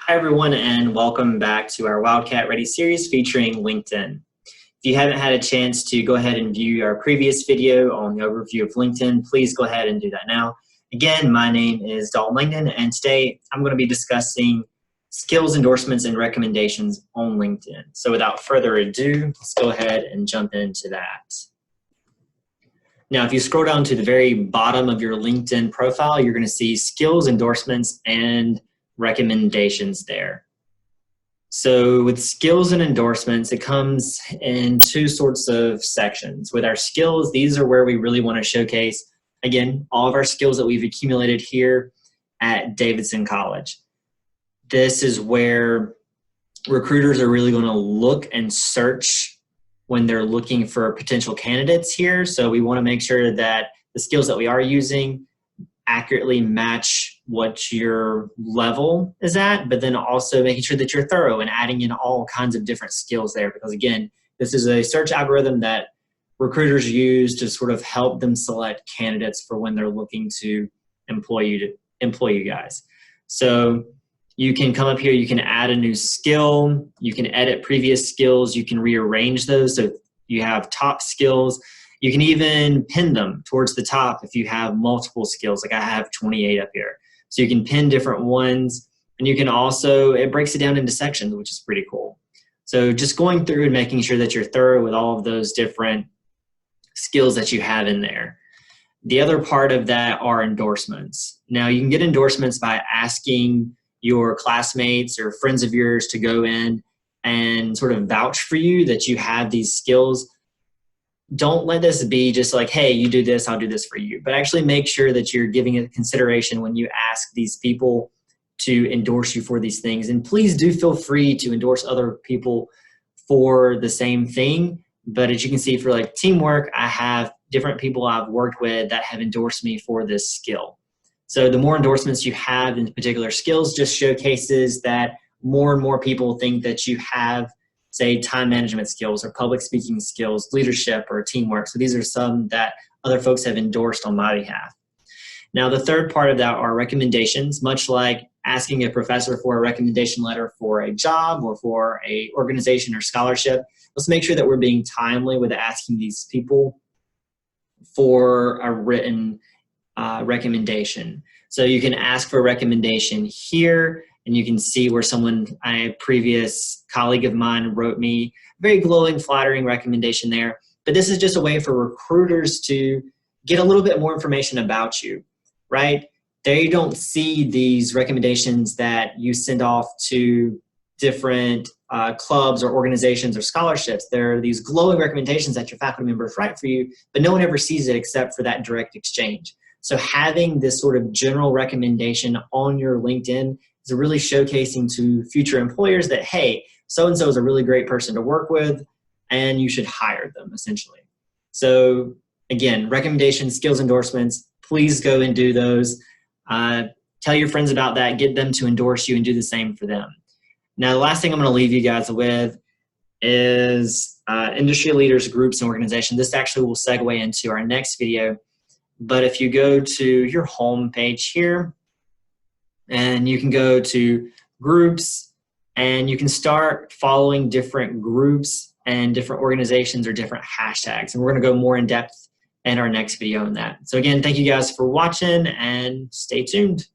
Hi everyone, and welcome back to our Wildcat Ready series featuring LinkedIn. If you haven't had a chance to go ahead and view our previous video on the overview of LinkedIn, please go ahead and do that now. Again, my name is Dalton Langdon, and today I'm going to be discussing skills, endorsements, and recommendations on LinkedIn. So without further ado, let's go ahead and jump into that. Now, if you scroll down to the very bottom of your LinkedIn profile, you're going to see skills, endorsements, and recommendations there. So with skills and endorsements, it comes in two sorts of sections. With our skills, these are where we really want to showcase, again, all of our skills that we've accumulated here at Davidson College. This is where recruiters are really going to look and search when they're looking for potential candidates here. So we want to make sure that the skills that we are using accurately match what your level is at, but then also making sure that you're thorough and adding in all kinds of different skills there. Because again, this is a search algorithm that recruiters use to sort of help them select candidates for when they're looking to employ you guys. So you can come up here, you can add a new skill, you can edit previous skills, you can rearrange those. So you have top skills. You can even pin them towards the top if you have multiple skills, like I have 28 up here. So you can pin different ones, and you can also, it breaks it down into sections, which is pretty cool. So just going through and making sure that you're thorough with all of those different skills that you have in there. The other part of that are endorsements. Now you can get endorsements by asking your classmates or friends of yours to go in and sort of vouch for you that you have these skills. Don't let this be just like, hey, you do this, I'll do this for you. But actually make sure that you're giving it consideration when you ask these people to endorse you for these things. And please do feel free to endorse other people for the same thing. But as you can see, for like teamwork, I have different people I've worked with that have endorsed me for this skill. So the more endorsements you have in particular skills just showcases that more and more people think that you have, say, time management skills or public speaking skills, leadership or teamwork. So these are some that other folks have endorsed on my behalf. Now, the third part of that are recommendations, much like asking a professor for a recommendation letter for a job or for an organization or scholarship. Let's make sure that we're being timely with asking these people for a written recommendation. So you can ask for a recommendation here, and you can see where a previous colleague of mine wrote me a very glowing, flattering recommendation there. But this is just a way for recruiters to get a little bit more information about you, right? They don't see these recommendations that you send off to different clubs or organizations or scholarships. There are these glowing recommendations that your faculty members write for you, but no one ever sees it except for that direct exchange. So having this sort of general recommendation on your LinkedIn is really showcasing to future employers that, hey, so-and-so is a really great person to work with, and you should hire them, essentially. So again, recommendations, skills, endorsements, please go and do those. Tell your friends about that, get them to endorse you and do the same for them. Now, the last thing I'm going to leave you guys with is industry leaders, groups, and organizations. This actually will segue into our next video. But if you go to your home page here, and you can go to groups, and you can start following different groups and different organizations or different hashtags. And we're going to go more in depth in our next video on that. So again, thank you guys for watching, and stay tuned.